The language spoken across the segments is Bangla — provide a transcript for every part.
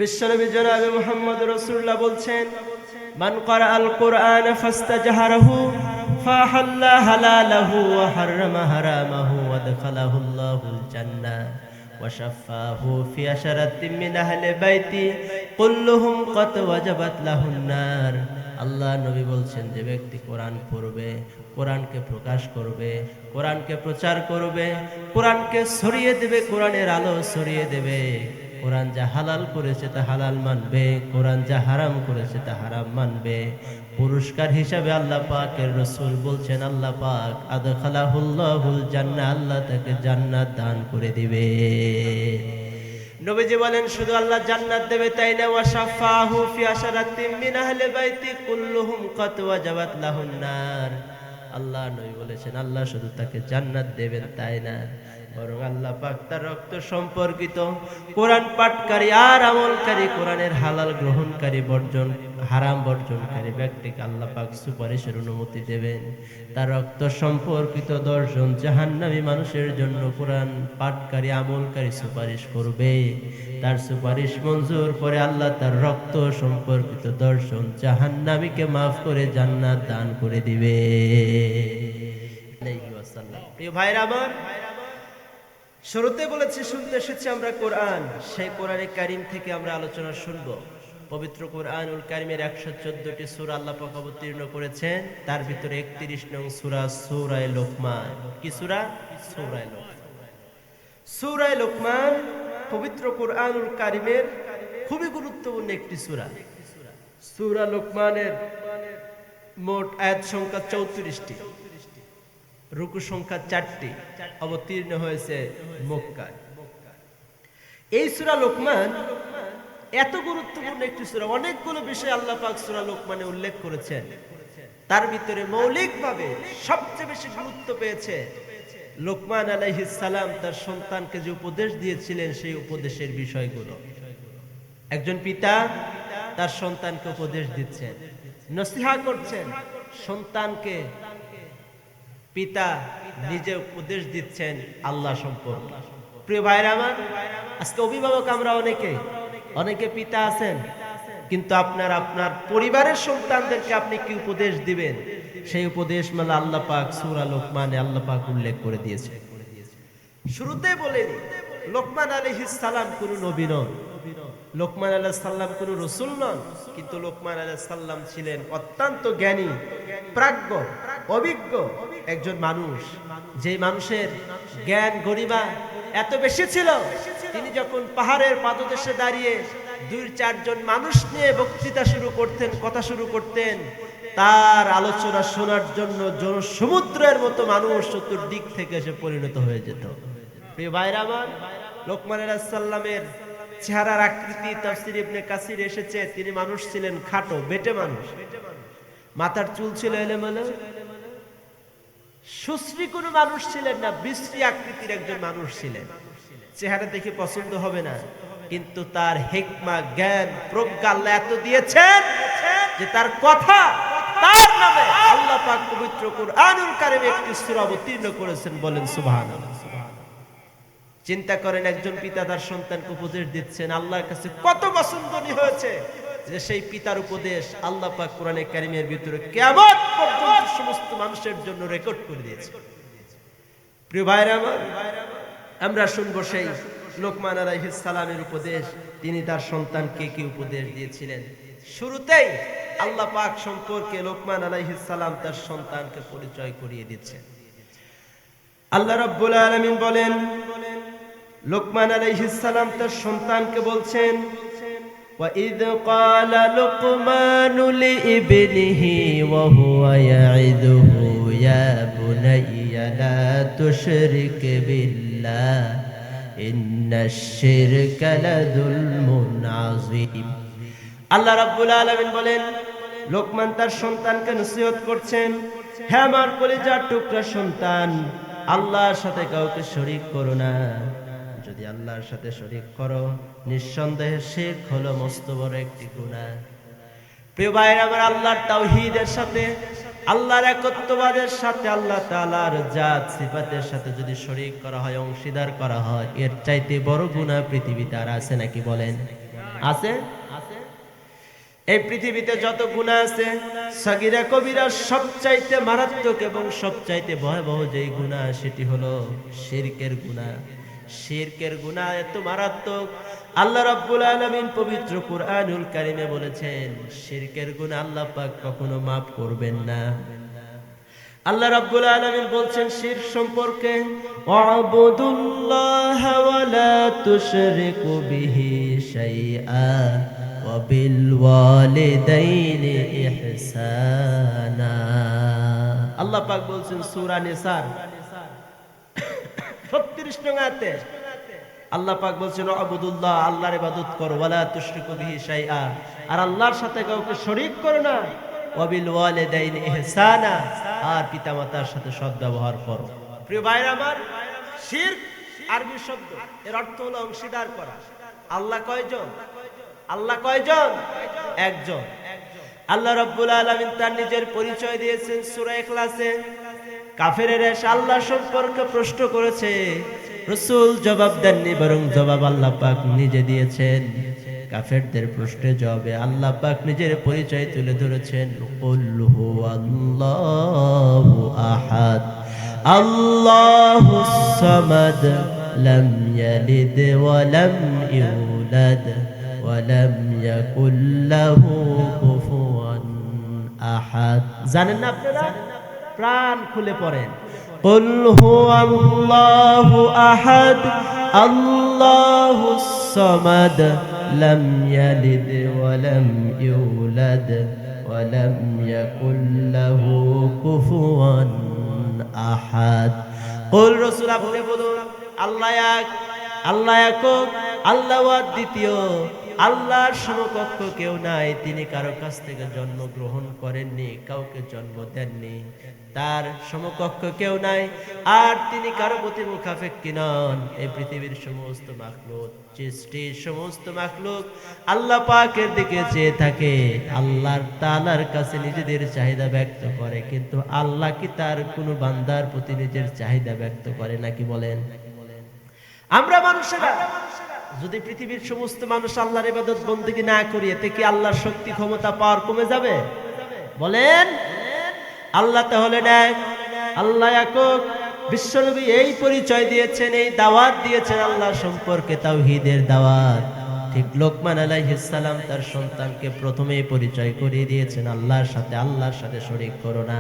বিশ্বনবী জনাবে মুহাম্মদ রাসূলুল্লাহ বলছেন, মান ক্বারাআল কুরআন ফাস্তাজহারাহু ফাহাল্লা হালালাহু ওয়া হাররামা হারামাহু ওয়া আদখালাহুল্লাহুল জান্নাহ ওয়া শাফাহু ফি আশরাতিন মিন আহলি বাইতি কুল্লুহুম ক্বাদ ওয়াজাবাত লাহুন নার। আল্লাহ নবী বলছেন, যে ব্যক্তি কোরআন পড়বে, কোরআনকে প্রকাশ করবে, কোরআনকে প্রচার করবে, কোরআনকে ছড়িয়ে দেবে, কোরআনের আলো ছড়িয়ে দেবে, কোরআন যা হালাল করেছে তা হালাল মানবে, কোরআন যা হারাম করেছে তা হারাম মানবে, পুরস্কার হিসাবে আল্লাহ পাকের রাসূল বলছেন, আল্লাহ পাক আদখালাহুল্লাহুল জান্নাহ, আল্লাহ তাকে জান্নাত দান করে দিবে। নবীজি বলেন, শুধু আল্লাহ জান্নাত দেবে তাই না, ওয়া শাফাহু ফি আশরাতিন মিন আহলি বাইতি কুল্লুহুম ক্বাদ ওয়াজাবাত লাহুন নার। আল্লাহ নবী বলেছেন, আল্লাহ শুধু তাকে জান্নাত দেবেন তাই না, বরং আল্লাহ পাক তার রক্ত সম্পর্কিত কোরআন পাঠকারী আর আমলকারী, কোরআনের হালাল গ্রহণকারী, হারাম বর্জনকারী ব্যক্তিকে আল্লাহ পাক সুপারিশের অনুমতি দেবেন। তার রক্ত সম্পর্কিত 10 জন জাহান্নামী মানুষের জন্য কোরআন পাঠকারী আমলকারী সুপারিশ করবে। তার সুপারিশ মঞ্জুর করে আল্লাহ তার রক্ত সম্পর্কিত 10 জন জাহান্নামীকে মাফ করে জান্নাত দান করে দিবে। প্রিয় ভাইরা আমার, শুরুতে বলেছি শুনতে এসেছি আমরা কোরআন, সেই কোরআনে কারিম থেকে আমরা আলোচনা শুনব। পবিত্র কোরআনুল কারিমের 114টি সূরা আল্লাহ পাক অবতীর্ণ করেছেন, তার ভিতরে 31 নং সূরা সূরা লোকমান। কি সূরা? সূরা লোকমান। সূরা লোকমান পবিত্র কোরআনুল কারিমের খুবই গুরুত্বপূর্ণ একটি সূরা। সূরা লোকমানের মোট আয়াত সংখ্যা 34টি, রুকু সংখ্যা 4টি, অবতীর্ণ হয়েছে মক্কায়। এই সূরা লোকমান এত গুরুত্বপূর্ণ একটি সূরা, অনেকগুলো বিষয় আল্লাহ পাক সূরা লোকমানে উল্লেখ করেছেন। তার ভিতরে মৌলিকভাবে সবচেয়ে বেশি গুরুত্ব পেয়েছে লোকমান আলাইহিস সালাম তার সন্তানকে যে উপদেশ দিয়েছিলেন সেই উপদেশের বিষয়গুলো। একজন পিতা তার সন্তানকে উপদেশ দিচ্ছেন, নসিহত করছেন সন্তানকে, পিতা নিজে উপদেশ দিচ্ছেন আল্লাহ সম্পর্কে। প্রিয় ভাইরা আমার, আজকে অভিভাবক আমরা অনেকে পিতা আছেন, কিন্তু আপনার পরিবারের সন্তানদেরকে আপনি কি উপদেশ দিবেন, সেই উপদেশ মানে আল্লাহ পাক সূরা লোকমানে আল্লাহ পাক উল্লেখ করে দিয়েছে। শুরুতে বলেনি লোকমান আলাইহিস সালাম কোন নবী নন, লোকমান আলাইহিস সালাম কোন রাসূল নন, কিন্তু লোকমান আলাইহিস সালাম ছিলেন অত্যন্ত জ্ঞানী, প্রাজ্ঞ, অভিজ্ঞ একজন মানুষ। যে মানুষের জ্ঞান গরিমা এত বেশি ছিল, তিনি যখন পাহাড়ের পাদদেশে দাঁড়িয়ে 2-4 জন মানুষ নিয়ে বক্তৃতা শুরু করতেন, কথা শুরু করতেন, তার আলোচনা শোনার জন্য জনসমুদ্রের মতো মানুষ চতুর্দিক থেকে এসে পরিণত হয়ে যেত। প্রিয় ভাইরা আমার, লোকমান আলাইহিস সালামের চেহারার আকৃতি তাফসীর ইবনে কাসির এসেছে, তিনি মানুষ ছিলেন খাটো, বেটে মানুষ, মাথার চুল ছিল এলোমেলো, সুশ্রী কোনো মানুষ ছিলেন না, বিশ্রী আকৃতির একজন মানুষ ছিলেন। চেহারা দেখে পছন্দ হবে না, কিন্তু তার হিকমা, জ্ঞান, প্রজ্ঞা আল্লাহ এত দিয়েছেন যে তার কথা, তার নামে আল্লাহ পাক পবিত্র কোরআনুল কারীমে একটি সূরা অবতীর্ণ করেছেন। বলেন সুবহানাল্লাহ। চিন্তা করেন, একজন পিতা তার সন্তানকে উপদেশ দিচ্ছেন, আল্লাহর কাছে কত পছন্দনীয় হয়েছে যে সেই পিতার উপদেশ আল্লাহ পাক কোরআনে কারীমের ভিতরে কিয়ামত পর্যন্ত সমস্ত মানুষের জন্য রেকর্ড করে দিয়েছে। প্রিয় ভাইরা আমার, আমরা শুনবো সেই লোকমান আলাইহিস সালামের উপদেশ, তিনি তার সন্তানকে কি উপদেশ দিয়েছিলেন। শুরুতেই আল্লাহ পাক সম্পর্কে লোকমান আলাইহিস সালাম তার সন্তানকে পরিচয় করিয়ে দিচ্ছেন। আল্লাহ রাব্বুল আলামিন বলেন, লোকমান আলাইহিস সালাম তার সন্তানকে বলছেন, وَإِذْ قَالَ لُقْمَانُ لِابْنِهِ وَهُوَ يَعِظُهُ يَا بُنَيَّ لَا تُشْرِكْ بِاللَّهِ إِنَّ الشِّرْكَ لَظُلْمٌ عَظِيمٌ। আল্লাহ রাব্বুল আলামিন বলেন, লোকমান তার সন্তানকে নসিহত করছেন, হে আমার কলিজার টুকরা সন্তান, আল্লাহর সাথে কাউকে শরীক করো না। যদি আল্লাহর সাথে শরীক করো, নিঃসন্দেহে শিরক হলো মস্ত বড় একটি গুনাহ। প্রিয় ভাইরা আমার, আল্লাহর তাওহীদের সাথে, আল্লাহর একত্ববাদের সাথে, আল্লাহ তাআলার জাত সিফাতের সাথে যদি শরীক করা হয়, অংশীদার করা হয়, এর চাইতে বড় গুনাহ পৃথিবীতে আর আছে নাকি বলেন? আছে? এই পৃথিবীতে যত গুনাহ আছে, সাগীরা কবিরা, সবচাইতে মারাত্মক এবং সবচাইতে ভয়াবহ যেই গুনাহ সেটি হলো শিরকের গুনাহ। শিরকের গুনাহ এত মারাত্মক, আল্লাহ রাব্বুল আলামিন পবিত্র কুরআনুল কারীমে বলেছেন শিরকের গুনাহ আল্লাহ পাক কখনো মাফ করবেন না। আল্লাহ রাব্বুল আলামিন বলছেন শিরক সম্পর্কে, ওয়াবুদুল্লাহা ওয়া লা তুশরিকু বিহি শাইআ ওয়া বিল ওয়ালিদাইনি ইহসানা। আল্লাহ পাক বলছেন সূরা নিসার 36 নং আয়াতে আল্লাহ পাক বলছেন ওয়াবুদুল্লাহ, আল্লাহর ইবাদত করো, ওয়া লা তুশরিকু বিহি শাইআ, আর আল্লাহর সাথে কাউকে শরীক করো না, ওয়াবিল ওয়ালিদাইনি ইহসানা, আর পিতামাতার সাথে সদ্ব্যবহার করো। প্রিয় ভাইরা আমার, শিরক আরবি শব্দ, এর অর্থ হলো অংশীদার করা। আল্লাহ কয়জন? আল্লাহ কয়জন? একজন। আল্লাহ রাব্বুল আলামিন তার নিজের পরিচয় দিয়েছেন সূরা ইখলাসে। কাফেরেরা এসে আল্লাহ সম্পর্কে প্রশ্ন করেছে, রাসূল জবাব দেননি, বরং জবাব আল্লাহ পাক নিজে দিয়েছেন। কাফেরদের প্রশ্নের জবাবে আল্লাহ পাক নিজের পরিচয় তুলে ধরেছেন, কুল হুয়াল্লাহু আহাদ আল্লাহুস সামাদ লাম ইয়ালিদ ওয়া লাম ইউলাদ ওয়া লাম ইয়াকুল লাহু কুফুয়ান আহাদ। জানেন না আপনারা? প্রাণ খুলে পড়েন, কুল হুয়াল্লাহু আহাদ আল্লাহুস সামাদ লাম ইয়ালিদ ওয়া লাম ইউলাদ ওয়া লাম ইয়াকুল লাহু কুফুয়ান আহাদ। কুল, রাসূল আপনি বলুন, আল্লাহ এক, আল্লাহ একক, আল্লাহ দ্বিতীয়, আল্লাহর সমকক্ষ কেউ নাই। তিনি কারো কাছ থেকে জন্ম গ্রহণ করেননি, কাউকে জন্ম দেননি, তার সমকক্ষ কেউ নাই, আর তিনি কারো প্রতি মুখাপেক্ষী নন। এই পৃথিবীর সমস্ত মাখলুক, সৃষ্টির সমস্ত মাখলুক আল্লাহ পাকের দিকে চেয়ে থাকে, আল্লাহর তাআলার কাছে নিজেদের চাহিদা ব্যক্ত করে, কিন্তু আল্লাহ কি তার কোনো বান্দার প্রতি নিজের চাহিদা ব্যক্ত করে নাকি? বলেন। আমরা মানুষেরা যদি পৃথিবীর সমস্ত মানুষ আল্লাহর ইবাদত বন্দেগী না করি, এতে কি আল্লাহর শক্তি ক্ষমতা পাওয়ার কমে যাবে? বলেন। আল্লাহ তাহলে এক, আল্লাহ একক। বিশ্বনবী এই পরিচয় দিয়েছেন, এই দাওয়াত দিয়েছেন আল্লাহ সম্পর্কে, তাওহীদের দাওয়াত। ঠিক লোকমান আলাইহিস সালাম তার সন্তানকে প্রথমেই পরিচয় করিয়ে দিয়েছেন আল্লাহর সাথে শরীক করো না,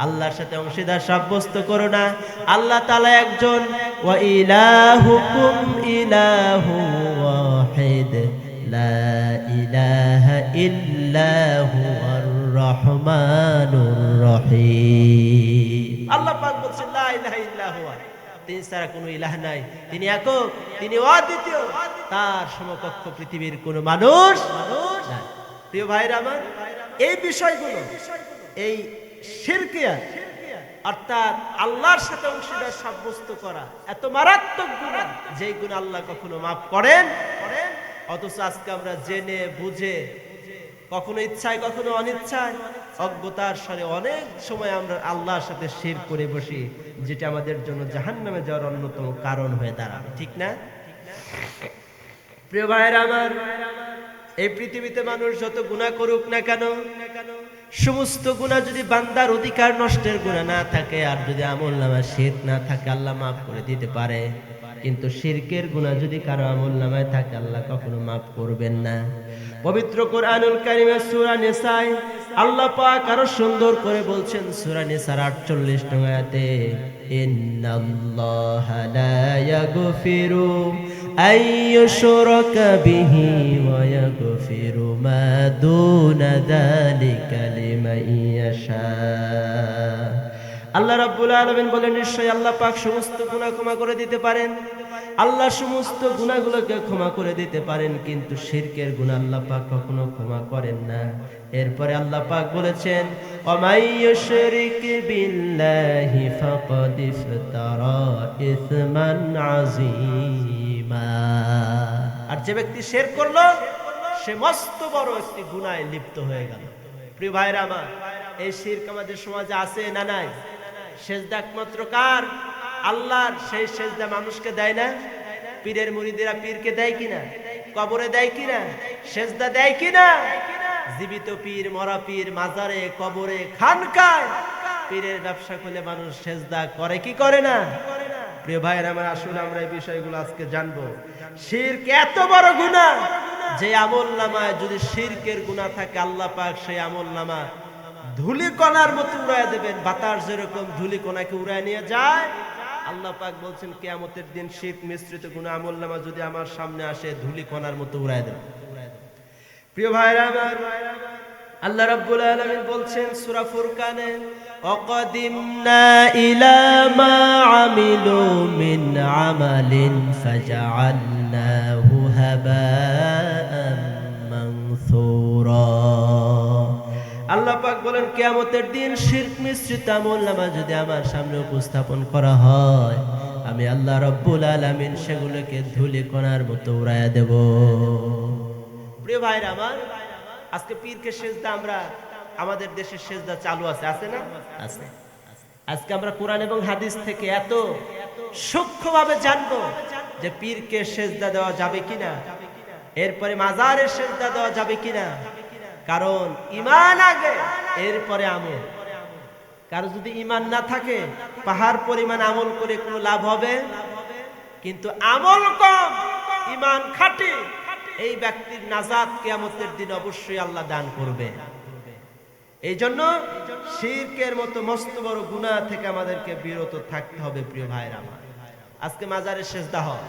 আল্লাহর সাথে অংশীদার সাব্যস্ত করো না। আল্লাহ তাআলা একজন, ওয়া ইলাহুকুম ইলাহু ওয়াহিদ লা ইলাহা ইল্লা হুয়ার রহমানুর রহিম। আল্লাহ পাক বলছেন লা ইলাহা ইল্লা হুয়া, তিনি ছাড়া কোনো ইলাহ নাই, তিনি একক, তিনি অদ্বিতীয়, তার সমকক্ষ পৃথিবীর কোনো মানুষ নাই। প্রিয় ভাইরা আমার, এই বিষয়গুলো, এই শিরকিয়াত অর্থাৎ আল্লাহর সাথে অংশীদার সাব্যস্ত করা এত মারাত্মক গুনাহ, যেই গুনাহ আল্লাহ কখনো মাফ করেন, অথচ আজকে আমরা জেনে বুঝে, কখনো ইচ্ছায় কখনো অনিচ্ছায়, অজ্ঞতার সাথে অনেক সময় আমরা আল্লাহর সাথে শিরক করে বসি, যেটা আমাদের জন্য জাহান্নামে যাওয়ার অন্যতম কারণ হয়ে দাঁড়াবে। ঠিক না? প্রিয় ভাইরা আমার, এই পৃথিবীতে মানুষ যত গুনাহ করুক না কেন, সমস্ত গুনাহ যদি বান্দার অধিকার নষ্টের গুনাহ না থাকে, আর যদি আমলনামায় শিরক না থাকে, আল্লাহ মাফ করে দিতে পারে। কিন্তু শিরকের গুনাহ যদি কারো আমলনামায় থাকে, আল্লাহ কখনো মাফ করবেন না। পবিত্র কোরআনুল কারীমের সূরা নিসায় আল্লাহ পাক আরো সুন্দর করে বলছেন, সূরা নিসার 48 নং আয়াতে, ইন্নাল্লাহা লা ইয়াগফিরু আইয়ুশরাকা বিহি ওয়া ইয়াগফিরু মা দুনা যালিকা লিমান ইয়াশা। আল্লাহ রাব্বুল আলামিন বলেন, নিশ্চয়ই আল্লাহ পাক সমস্ত গুনাহ ক্ষমা করে দিতে পারেন। আল্লাহ সমস্ত গুনাহগুলোকে ক্ষমা করে দিতে পারেন, কিন্তু শিরকের গুনাহ আল্লাহ পাক কখনো ক্ষমা করেন না। এরপরে আল্লাহ পাক বলেছেন, ওয়ামাই ইউশরিক বিল্লাহি ফাকাদ ইফতারা ইসমান আযীমা। আর যে ব্যক্তি শিরক করলো, সে মস্ত বড় একটি গুনাহে লিপ্ত হয়ে গেল। প্রিয় ভাইরা আমার, এই শিরক আমাদের সমাজে আছে না নাই? সেজদা একমাত্র কার? আল্লাহর। সেই সেজদা মানুষকে দেয় না, পীরের মুরিদেরা পীরকে দেয় কিনা? কবরে দেয় কিনা, সেজদা দেয় কিনা? জীবিত পীর, মরা পীর, মাজারে, কবরে, খানকায় পীরের ব্যবসা করলে মানুষ সেজদা করে কি করে না? প্রিয় ভাইয়ের আমার, আসুন আমরা এই বিষয়গুলো আজকে জানবো। শিরক এত বড় গুনাহ যে আমলনামায় যদি শিরকের গুনাহ থাকে, আল্লাহ পাক সেই আমলনামা ধূলিকণার মতো উড়ায় দেবেন। বাতাস যেরকম ধূলিকণাকে উড়ায় নিয়ে যায়, আল্লাহ পাক বলছেন কিয়ামতের দিন শিরক মিশ্রিত গুনাহ আমলনামা যদি আমার সামনে আসে, ধূলিকণার মতো উড়ায় দেবেন। প্রিয় ভাইরা আমার, আল্লাহ রাব্বুল আলামিন বলছেন সূরা ফুরকানে, ওয়াকাদিমনা ইলা মা আমিলু মিন আমালিন ফাজআলনাহু হাবাআন মানসুরা। আল্লাহ পাক বলেন কিয়ামতের দিন শিরক মিশ্রিত আমলনামা যদি আমার সামনে উপস্থাপন করা হয়, আমি আল্লাহ রাব্বুল আলামিন সেগুলোকে ধূলিকণার মতো উড়াইয়া দেব। প্রিয় ভাইরা আমার, আজকে পীরকে সেজদা আমরা, আমাদের দেশে সেজদা চালু আছে, আছে না? আছে। আজকে আমরা কোরআন এবং হাদিস থেকে এত সূক্ষ্মভাবে জানবো যে পীরকে সেজদা দেওয়া যাবে কিনা, এরপরে মাজারে সেজদা দেওয়া যাবে কিনা। কারণ ঈমান আগে, এরপরে আমল। কারো যদি ঈমান না থাকে, পাহাড় পরিমাণ আমল করে কোনো লাভ হবে? কিন্তু আমল কম, ঈমান খাঁটি, এই ব্যক্তির নাজাত কিয়ামতের দিন অবশ্যই আল্লাহ দান করবে। এই জন্য শিরকের মতো মস্ত বড় গুনাহ থেকে আমাদেরকে বিরত থাকতে হবে। প্রিয় ভাইরা আমার, আজকে মাজারে সেজদা হয়,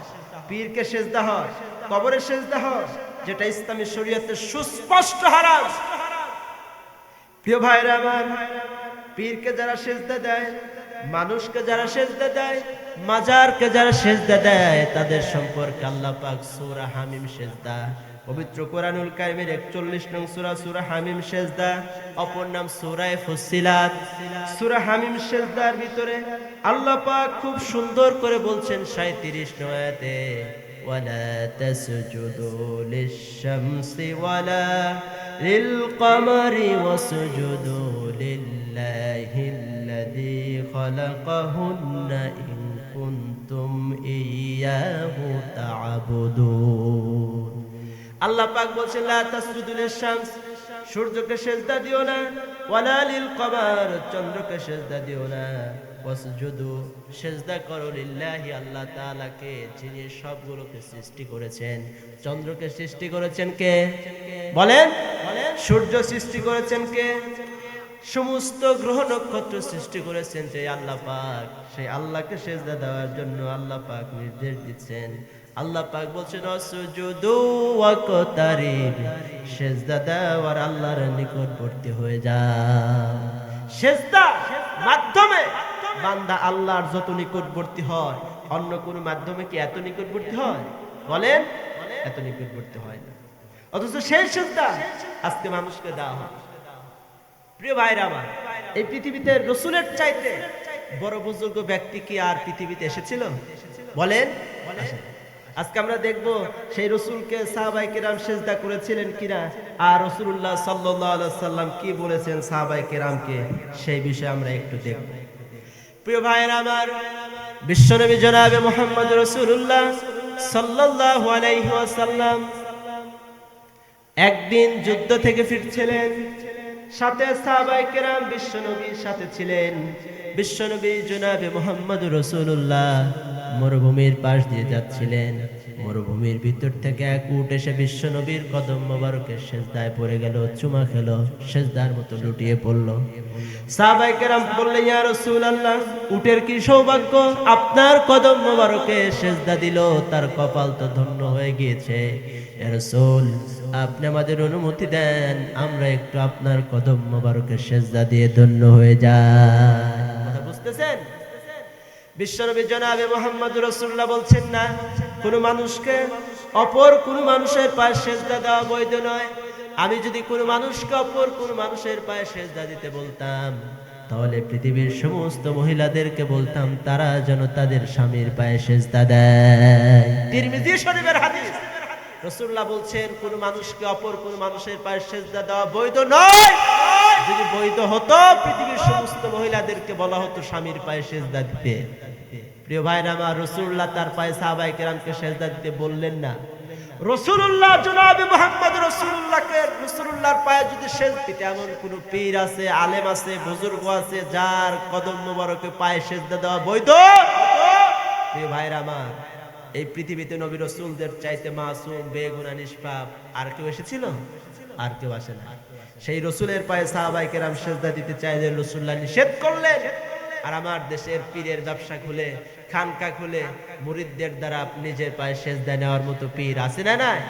পীরকে সেজদা হয়, কবরে সেজদা হয়, যেটা ইসলামী শরীয়তে সুস্পষ্ট হারাম। প্রিয় ভাইরা আমার, পীরকে যারা সেজদা দেয়, মানুষকে যারা সেজদা দেয়, মাজারকে যারা সেজদা দেয়, তাদের সম্পর্কে আল্লাহ পাক সূরা হামিম সেজদা, পবিত্র কোরআনুল কারীমের 41 নং সূরা, সূরা হামিম সেজদা, অপর নাম সূরা ফুসসিলাত। সূরা হামিম সেজদার ভিতরে আল্লাহ পাক খুব সুন্দর করে বলছেন 37 নং আয়াতে, ওয়ালা তাসজুদু লিশ-শামসি ওয়ালা লিল-কমারি ওয়াসজুদু লিল্লাহিল্লাযী খালাকাহুন্না ইন কুনতুম ইয়্যাহু তা'বুদুন। আল্লাহ পাক বলছেন লা তাসজুদু লিশ-শামস, সূর্যকে সেজদা দিও না, ওয়ালা লিল-কমার, চন্দ্রকে সেজদা দিও না, ওয়াসজুদু, সেজদা করো লিল্লাহি, আল্লাহ তাআলাকে, যিনি সবগুলোকে সৃষ্টি করেছেন। চন্দ্রকে সৃষ্টি করেছেন কে? বলেন। সূর্য সৃষ্টি করেছেন কে? সমস্ত গ্রহ নক্ষত্র সৃষ্টি করেছেন যে আল্লাহ পাক। সেই আল্লাহকে সেজদা দেওয়ার জন্য আল্লাহ পাক নির্দেশ দিচ্ছেন। আল্লাহ পাক বলছেন অসুজুদু ওয়াকতারিব, সেজদা দাও আর আল্লাহর নিকটবর্তী হয়ে যাও। সেজদা মাধ্যমে বান্দা আল্লাহর যত নিকটবর্তী হয়, অন্য কোন মাধ্যমে কি এত নিকটবর্তী হয়? বলেন, এত নিকটবর্তী হয় না। অথচ সেই সেজদা আজকে মানুষকে দেওয়া হয়। প্রিয় ভাইরা আমার, এই পৃথিবীতে রাসূলের চাইতে বড় বুজুর্গ ব্যক্তি কি আর পৃথিবীতে এসেছিল? বলেন। আজকে আমরা দেখব সেই রাসূলকে সাহাবায়ে কেরাম সেজদা করেছিলেন কিনা, আর রাসূলুল্লাহ সাল্লাল্লাহু আলাইহি সাল্লাম কি বলেছেন সাহাবায়ে কেরামকে, সেই বিষয়ে আমরা একটু দেখব। প্রিয় ভাইরা আমার, বিশ্বনবী জনাবে মুহাম্মদ রাসূলুল্লাহ সাল্লাল্লাহু আলাইহি ওয়াসাল্লাম একদিন যুদ্ধ থেকে ফিরছিলেন, সাথে সাহাবায়ে কেরাম বিশ্বনবীর সাথে ছিলেন। বিশ্বনবী জনাবে মুহাম্মদ রাসূলুল্লাহ মরুভূমির পাশ দিয়ে যাচ্ছিলেন। মরুভূমির ভিতর থেকে এক উট এসে বিশ্বনবীর কদম মোবারকের সেজদায় পড়ে গেল, চুমা খেলো, সেজদার মতো লুটিয়ে পড়ল। সাহাবায়ে কেরাম বললেন, ইয়া রাসূলুল্লাহ, উটের কি সৌভাগ্য, আপনার কদম মোবারকে সেজদা দিল, তার কপাল তো ধন্য হয়ে গিয়েছে। ইয়া রাসূল, আপনি আমাদের অনুমতি দেন, আমরা একটু আপনার কদম মোবারকে সেজদা দিয়ে ধন্য হয়ে যাই। কথা বুঝতেছেন? বিশ্বনবী জনাবে মুহাম্মদ রাসূলুল্লাহ বলছেন না, কোন মানুষকে অপর কোন মানুষের পায়ে সেজদা দেওয়া বৈধ নয়। আমি যদি কোন মানুষকে অপর কোন মানুষের পায়ে সেজদা দিতে বলতাম, তাহলে পৃথিবীর সমস্ত মহিলাদেরকে বলতাম তারা যেন তাদের স্বামীর পায়ে সেজদা দেয়। তিরমিজি শরীফের হাদিস। রাসূলুল্লাহ বলছেন কোন মানুষকে অপর কোন মানুষের পায়ে সেজদা দেওয়া বৈধ নয়। যদি বৈধ হতো, পৃথিবীর সমস্ত মহিলাদেরকে বলা হতো স্বামীর পায়ে সেজদা দিতে। প্রিয় ভাইরা আমার, রাসূলুল্লাহ তার পায়ে সাহাবায়ে কেরামকে সেজদা দিতে বললেন না, রাসূলুল্লাহ জনাবে মুহাম্মদ রাসূলুল্লাহর পায়ে যদি শেষ দিতে এমন কোন পীর আছে, আলেম আছে, বুজুর্গ আছে যার কদম মোবারকে পায়ে সেজদা দেওয়া বৈধ? প্রিয় ভাইরা আমার, এই পৃথিবীতে নবী রাসূলদের চাইতে মাসুম, বেগুনাহ, নিষ্পাপ আর কেউ এসেছিল? আর কেউ আসে না। সেই রাসূলের পায়ে সাহাবায়ে কেরাম সেজদা দিতে চাইলেন, রাসূলুল্লাহ নিষেধ করলেন। আর আমার দেশের পীরের ব্যবসা খুলে, খানকা খুলে মুরিদদের দ্বারা নিজের পায়ে সেজদা নেওয়ার মতো পীর আছে না? নাই?